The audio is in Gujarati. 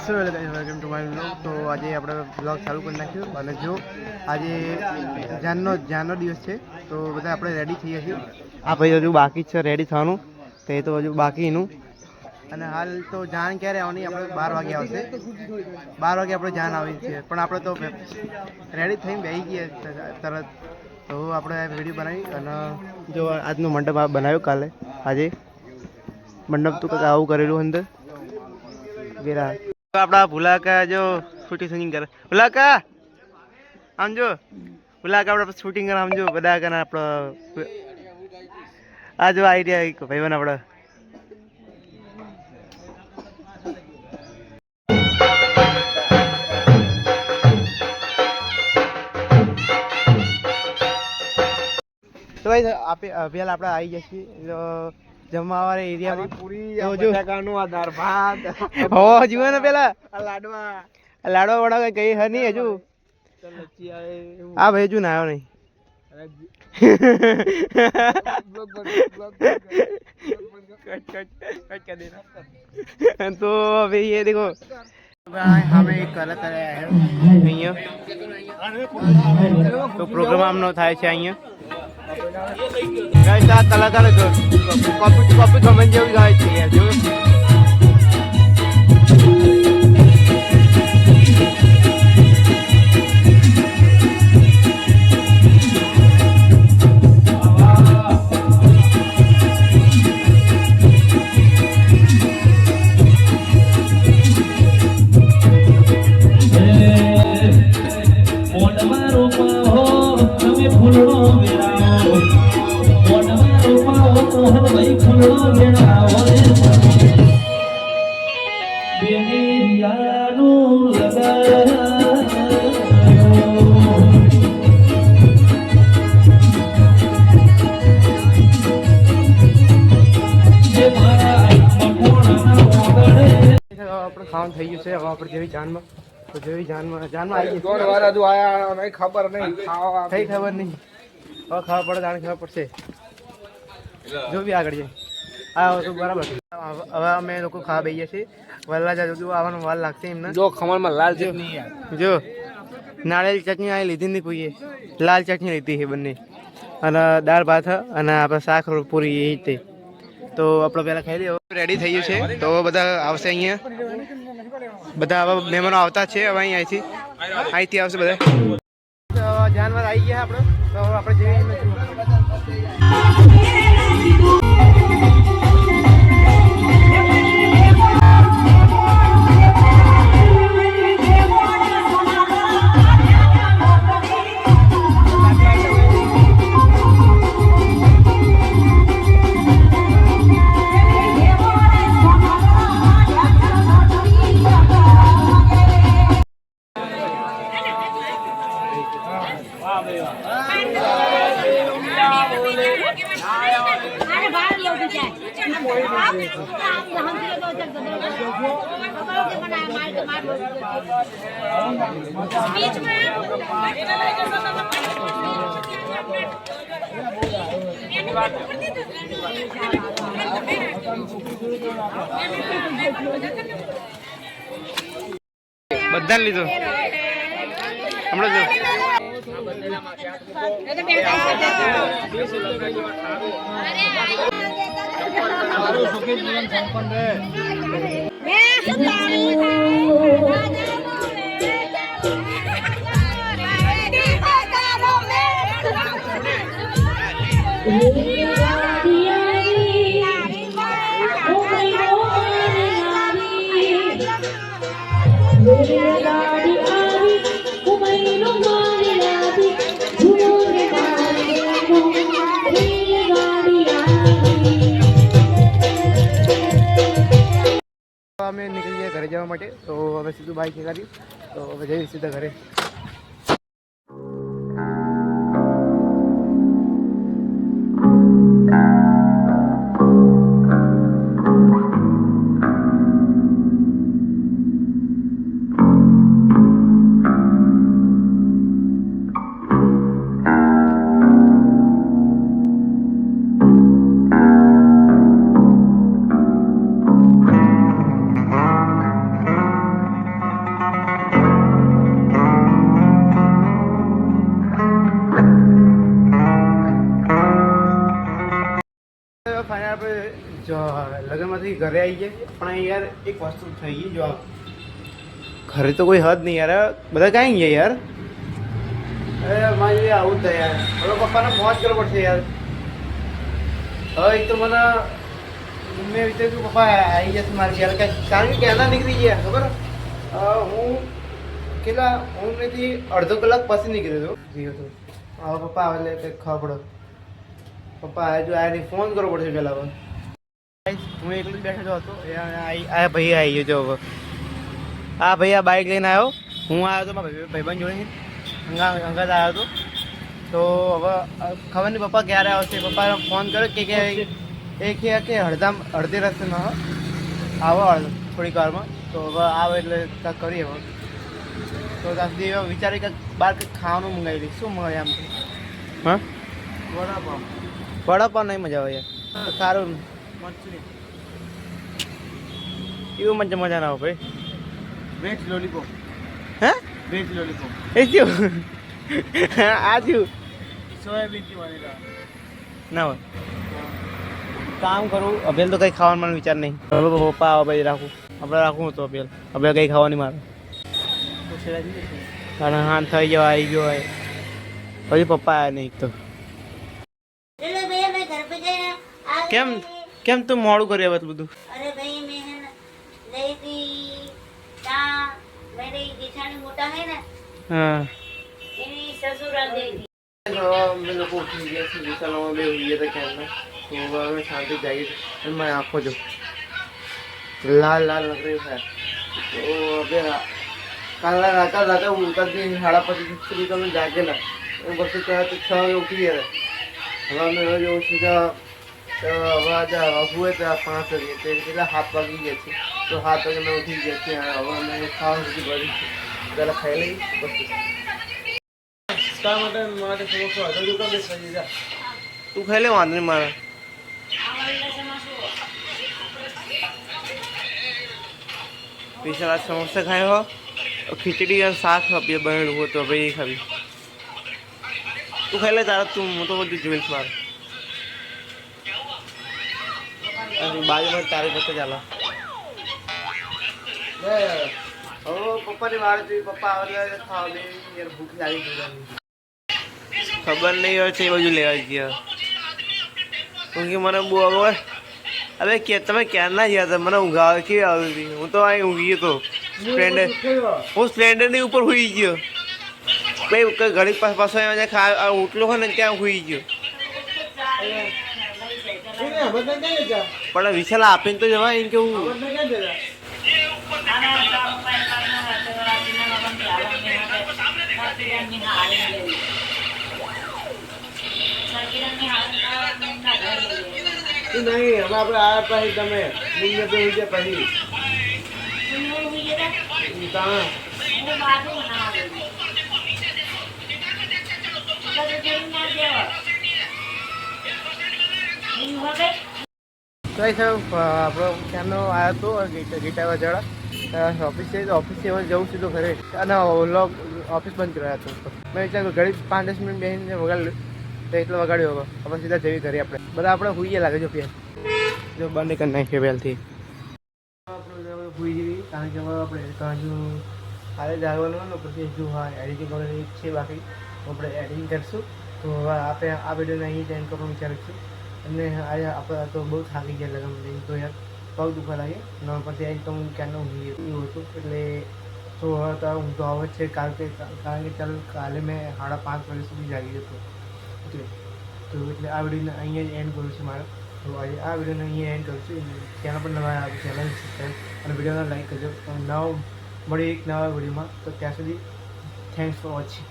So welcome to my vlog. તો આજે આપણે વ્લોગ ચાલુ કરી નાખ્યું અને જો આજે જાનનો દિવસ છે તો બધા આપણે રેડી થઈએ છીએ. આ ભાઈ હજુ બાકી છે રેડી થવાનું, તે તો હજુ બાકી એનું. અને હાલ તો જાન ક્યારે આવવાની? આપણે 12 વાગે આવશે. 12 વાગે આપણે જાન આવી છે, પણ આપણે તો રેડી થઈને બેસી ગયા તરત. તો આપણે વિડીયો બનાવી અને જો આજનું મંડપ બનાવ્યું કાલે. આજે મંડપ તો કંઈક આવું કરેલું અંદર ગેરા. આપડા ભૂલાકા જો શૂટિંગ કરે. ભૂલાકા આમ જો, ભૂલાકા આપણે શૂટિંગ કરે આમ જો બધા કરે આપણે. આ જો આઈડિયા ભાઈ બન આપણે તો ભાઈ અભિયાલ આપણે આવી જશે જમવા વાળા એરિયામાં. પૂરી બટાકાનું આધાર ભાત હો જીવો ને પેલા લાડવા વડા કઈ હ નહીં હજુ. હા ભાઈ હજુ ના આવ્યો નહીં. तो अभी ये देखो हमें एक कलाकार आया है અહીંયા તો પ્રોગ્રામ આમનો થાય છે અહીંયા. ગાઈસ આ કલાકાર કોપી કમેન્ટ જેવું ગાય છે યાર જો. ખાવાનું થઈ ગયું છે. હવે આપણે જેવી જાનમાં તો જેવી જાનમાં આવી ગઈ ખબર નહીં કઈ ખબર નહીં. હવે ખાવા પડે જાણે ખબર પડશે જો બી આગળ જાય. હા તો બરાબર. હવે અમે લોકો ખાવા બેસીએ છીએ. વલ્લા જો આવવાનો વાર લાગશે એમને. જો ખમણમાં લાલ ચટણી જો નાળિયેર ચટણી આ લીધી નહીં કોઈએ, લાલ ચટણી લીધી છે બંને. અને દાળ ભાત અને આપણે શાક પૂરી એ રીતે. તો આપણે પહેલાં ખાઈ લઈએ. રેડી થઈ ગયું છે તો બધા આવશે અહીંયા. બધા હવે મહેમાનો આવતા છે. હવે અહીંથી આવશે બધા. જાનવર આવી ગયા આપણે. તો આપણે જઈએ. બધાને લીધો હમણાં જો. સુખી જીવન સંપન્ન રહે. અમે નીકળી ગયા ઘરે જવા માટે. તો હવે સીધું બાઈક નીકળ્યું તો હવે જઈએ સીધા ઘરે. ફાઇનલ આપણે જો લગ્નમાંથી ઘરે આવી ગયા પણ યાર એક વસ્તુ થઈ ગઈ જો ઘરે તો કોઈ હદ નહીં યાર બધા ક્યાં ગયા યાર અરે મારી આવું જ થાય યાર હવે પપ્પાને મોજ કરવો પડશે યાર હવે એક તો મને મેં વિચાર્યું કે પપ્પા આવી જશે મારે ઘેર કારણ કે ક્યાંના નીકળી ગયા ખબર હું કેટલા હું નથી અડધો કલાક પછી નીકળ્યો હતો જીવો તો હવે પપ્પા આવે એટલે કંઈક ખબર પડો પપ્પા હજુ આને ફોન કરવો પડશે પહેલાં હવે હું એકલો જ બેઠો હતો આ ભાઈ આવી ગયો હવે હા ભાઈ આ બાઇક લઈને આવ્યો હું આવ્યો હતો મારા ભાઈબંધ જોડે અંગાત આવ્યો હતો તો હવે ખબર નહીં પપ્પા ક્યારે આવશે પપ્પાને ફોન કર્યો કે એ કે અડધે રસ્તેમાં આવો થોડીક વારમાં તો હવે આવે એટલે કાંઈક કરીએ હવે તો ત્યાં સુધી વિચારી કે બહાર કંઈક ખાવાનું મંગાવી દઈશ શું મંગાવીએ આમ હા વડાપાવ નહીં મજા આવે યાર સારું એવું મજા ના આવે ભાઈ વેજ લોલીપોપ હે વેજ લોલીપોપ એ થયું આ થયું સોયાબીનથી બનેલા ના હોય કામ કરું અભેલ તો કંઈ ખાવાનો મને વિચાર નહીં હવે પપ્પા આવે ભાઈ આપણે રાખવું તો અભેલ કંઈ ખાવાની મારે કારણ હા થઈ ગયો આવી ગયો હોય પછી પપ્પા આવ્યા નહીં તો કેમ તું મોડું કર્યું હવે બધું અરે ભાઈ મેં ગઈ थी ત્યાં मेरे जेठानी मोटा है ना हाँ એની સસુરાલ ગઈ थी અમે લોકો ઉઠી ગયા છીએ વિશાલમાં બે ઉઠી ગયા હતા ક્યારના તો અમે શાંતિ જઈએ અને મારી આંખો જો લાલ લગ રહી है तो अबे કાલના રાતે ઉતરતી 5:30 સુધી તમે જાગે ના એ બસ તો 6 વાગે ઉઠી ગયા હવે અમે રોજ સીધા હવે આજે હુએ તો 5 વાગે તે કેટલા 7 વાગી ગયા છે તો 7 વાગે અમે ઉઠી ગયા છે હવે અમે ખાવાનું સુધી ભરી છે પહેલાં ખાઈ લઈ બસ માટે સમોસો હતો તું કમ બેસી જા તું ખાઈ લે વાંધો નહીં મારે વિશાલ સમોસા ખાયો હો खिचड़ी और साग खपी बनेलू हो तो भाई खावी तू खाई ले तारा तू तो बोलती जुएल्स मार बाजू में तारे पत्ते जाला पप्पा ने मार दी पप्पा आवे खाव दे यार भूख लागी खबर नहीं हो છે બાજુ લેવા ગયા क्योंकि મને બહુ હવે અરે કે તમે ક્યારના ગયા હતા મને ઊંઘ આવે કેવી આવી હતી હું તો અહીં ઊંઘી ગયો સ્પ્લેન્ડર હું સ્પ્લેન્ડરની ઉપર સુઈ ગયો ભાઈ ઘડી પાછો ઉઠલો હોય ને ત્યાં સુઈ ગયો પણ વિશાલ આપીને તો જવાય એમ કેવું નહીં હવે આપણે આ પછી તમે મુંબઈ તો હોય પછી આપણો ક્યાંનો આવ્યો હતો ગીટા વજાડા ઓફિસ છે તો ઓફિસથી હવે જવું સીધું ઘરે અને ઓફિસ બંધ કર્યો હતો મેં વિચાર્યું ઘડી 5-10 મિનિટ બેસીને વગાડી તો એટલો વગાડ્યો હવે આપણે સીધા જવી ઘરે આપણે બધા આપણે હુઈએ લાગે જો પ્યાર જો બંને કરી નાખીએ પહેલથી આપણે હુઈ જઈએ કારણ કે હવે આપણે હજુ હાલે જાગવાનું ને પછી હજુ હા એડિટિંગ કરવાની છે બાકી આપણે એડિટિંગ કરીશું તો હવે આપણે આ વિડીયોને અહીં જ એન્ડ કરવાનું વિચારીશું અને આજે આપણે તો બહુ થાકી ગયા લગન તો યાર પગ દુખવા લાગે ને પછી અહીં તો હું ક્યાંનો ઊંઘી એવું હતું એટલે તો હવે તો ઊંઘ તો આવે છે કારણ કે ચાલો કાલે મેં 5:30 વાગ્યા સુધી જાગી હતો તો એટલે આ વિડીયોને અહીંયા જ એન્ડ કરું છું મારે તો આજે આ વિડીયોને અહીંયા એન્ડ કરું છું ચેનલ પર નવા ચેનલ સબસ્ક્રાઈબ અને વિડીયોને લાઈક કરજો નવા મળી એક નવા વિડીયોમાં તો ત્યાં સુધી થેન્ક્સ ફોર વોચિંગ